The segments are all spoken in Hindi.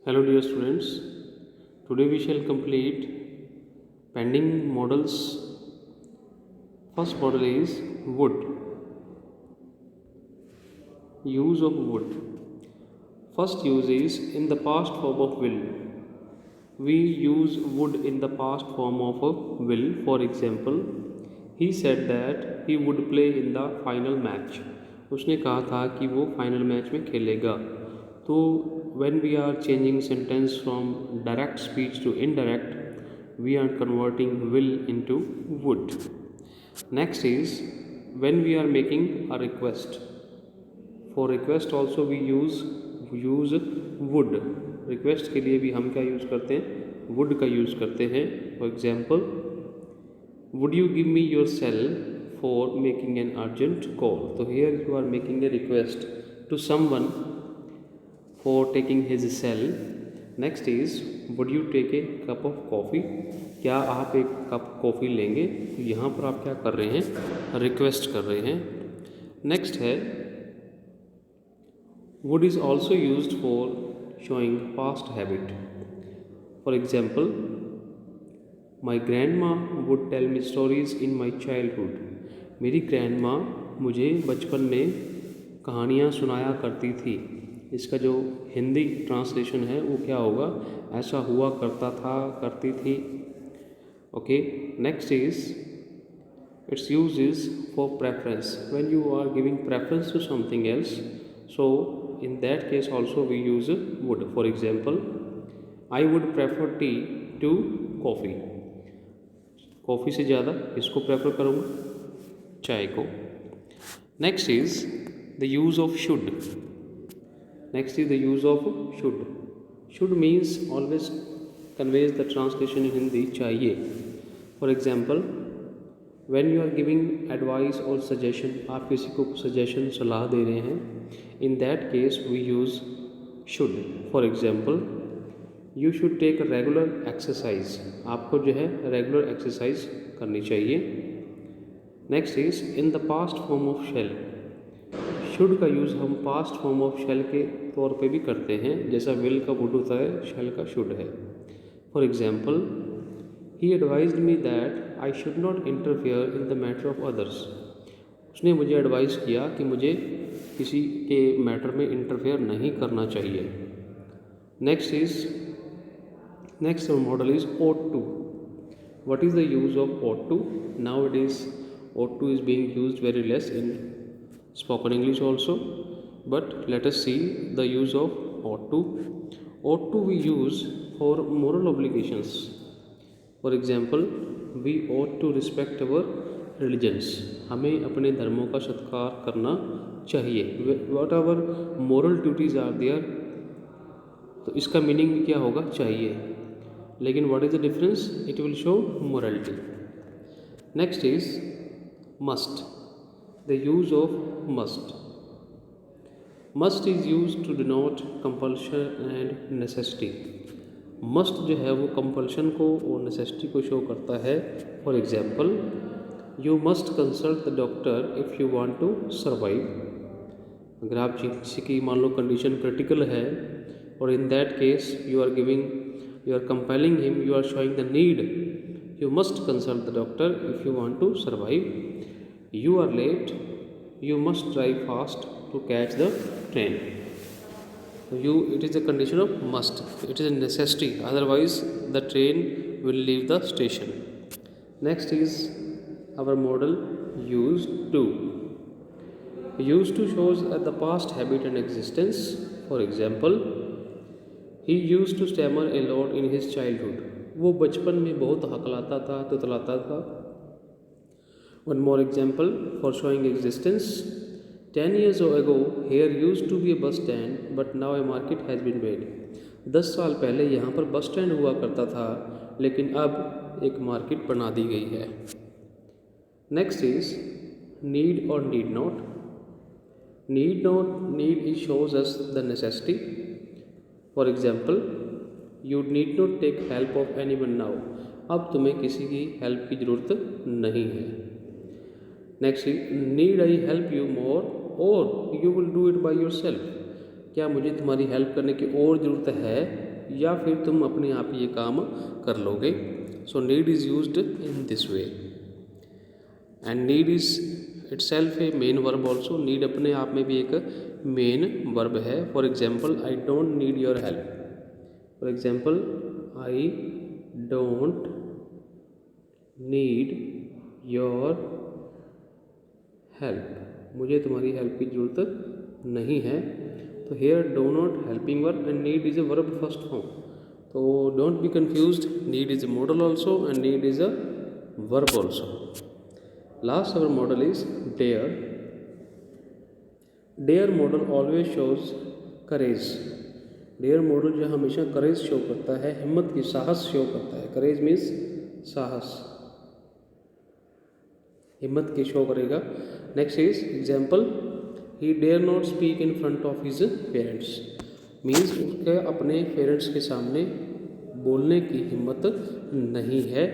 Hello dear students, today we shall complete pending models. First model is wood. Use of wood. First use is in the past form of will. We use wood in the past form of a will. For example, he said that he would play in the final match. उसने कहा था कि वो फाइनल मैच में खेलेगा. तो when we are changing sentence from direct speech to indirect, we are converting will into would. Next is when we are making a request. For request also we use would. Request के लिए भी हम क्या यूज़ करते हैं? वुड का यूज़ करते हैं. For example, would you give me your cell for making an urgent call. तो here you are making a request to someone for taking his cell. Next is would you take a cup of coffee. क्या आप एक कप कॉफ़ी लेंगे? तो यहाँ पर आप क्या कर रहे हैं? रिक्वेस्ट कर रहे हैं. नेक्स्ट है would is also used for showing past habit. For example, my grandma would tell me stories in my childhood. मेरी grandma मुझे बचपन में कहानियाँ सुनाया करती थी. इसका जो हिंदी ट्रांसलेशन है वो क्या होगा? ऐसा हुआ करता था, करती थी. Okay. Next is its use is for preference. When you are giving preference to something else, so in that case also we use would. For example, I would prefer tea to coffee. Coffee से ज़्यादा इसको प्रेफर करूँगा, चाय को. Next is the use of should. Next is the use of should. Should means always conveys the translation in Hindi चाहिए. For example, when you are giving advice or suggestion, आप किसी को सजेशन सलाह दे रहे हैं, in that case we use should. for example, you should take a regular exercise. आपको जो है रेगुलर एक्सरसाइज करनी चाहिए. Next is in the past form of shall. Should का यूज़ हम पास्ट फॉर्म ऑफ शेल के तौर पे भी करते हैं. जैसा विल का वुड होता है, शेल का शुड है. For example, he advised me that I should not interfere in the matter of others. उसने मुझे एडवाइस किया कि मुझे किसी के मैटर में इंटरफेयर नहीं करना चाहिए. Next model is ought to. What is the use of ought to? Nowadays ought to is being used very less in spoken English also, but let us see the use of ought to. Ought to we use for moral obligations. For example, we ought to respect our religions. हमें अपने धर्मों का सत्कार करना चाहिए. Whatever moral duties are there. तो इसका मीनिंग क्या होगा? चाहिए. लेकिन what is the difference? It will show morality. Next is must. The use of must. Must is use to denote compulsion and necessity. Must जो है वो कंपल्शन को और नेसेसिटी को शो करता है. For example, you must consult the doctor if you want to survive. अगर आप किसी की मान लो कंडीशन क्रिटिकल है और in that case you are compelling him, you are showing the need, you must consult the doctor if you want to survive. You are late, you must drive fast to catch the train. It is a condition of must. It is a necessity. Otherwise, the train will leave the station. Next is our model used to. Used to shows the past habit and existence. For example, he used to stammer a lot in his childhood. वो बचपन में बहुत हकलाता था, तुतलाता था. One more example for showing existence. 10 years ago, here used to be a bus stand, but now a market has been made. 10 साल पहले यहाँ पर बस स्टैंड हुआ करता था, लेकिन अब एक मार्केट बना दी गई है. नेक्स्ट इज नीड और need not. Need is shows us the necessity. For example, you need not take help of anyone now. अब तुम्हें किसी की हेल्प की ज़रूरत नहीं है. Next is need I help you more or you will do it by yourself. क्या मुझे तुम्हारी हेल्प करने की और ज़रूरत है या फिर तुम अपने आप ये काम कर लोगे। So need is used in this way. And need is itself a main verb also. Need अपने आप में भी एक मेन वर्ब है। For example, I don't need your help. For example, I don't need your help. मुझे तुम्हारी हेल्प की ज़रूरत नहीं है। तो here do not helping verb and need is a verb first form. तो don't be confused, need is a modal also and need is a verb also. Last our model is dare. Dare model always shows courage. Dare model जो हमेशा courage शो करता है, हिम्मत की, साहस शो करता है। courage means साहस, हिम्मत की शो करेगा। Next is example, he dare not speak in front of his parents. Means उसके अपने पेरेंट्स के सामने बोलने की हिम्मत नहीं है।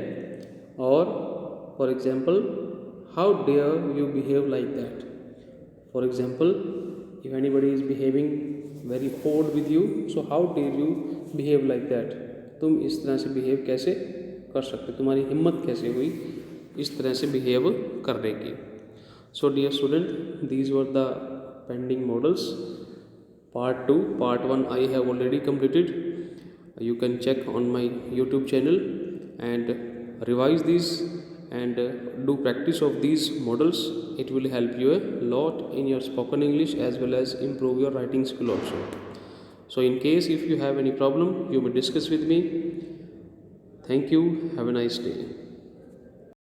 और for example, how dare you behave like that. For example, if anybody is behaving very forward with you, so how dare you behave like that. तुम इस तरह से बिहेव कैसे कर सकते, तुम्हारी हिम्मत कैसे हुई इस तरह से बिहेव करने की। So dear student, these were the pending modals. Part 2, Part 1 I have already completed. You can check on my YouTube channel and revise these and do practice of these models. It will help you a lot in your spoken English as well as improve your writing skill also. So in case if you have any problem, you may discuss with me. Thank you. Have a nice day.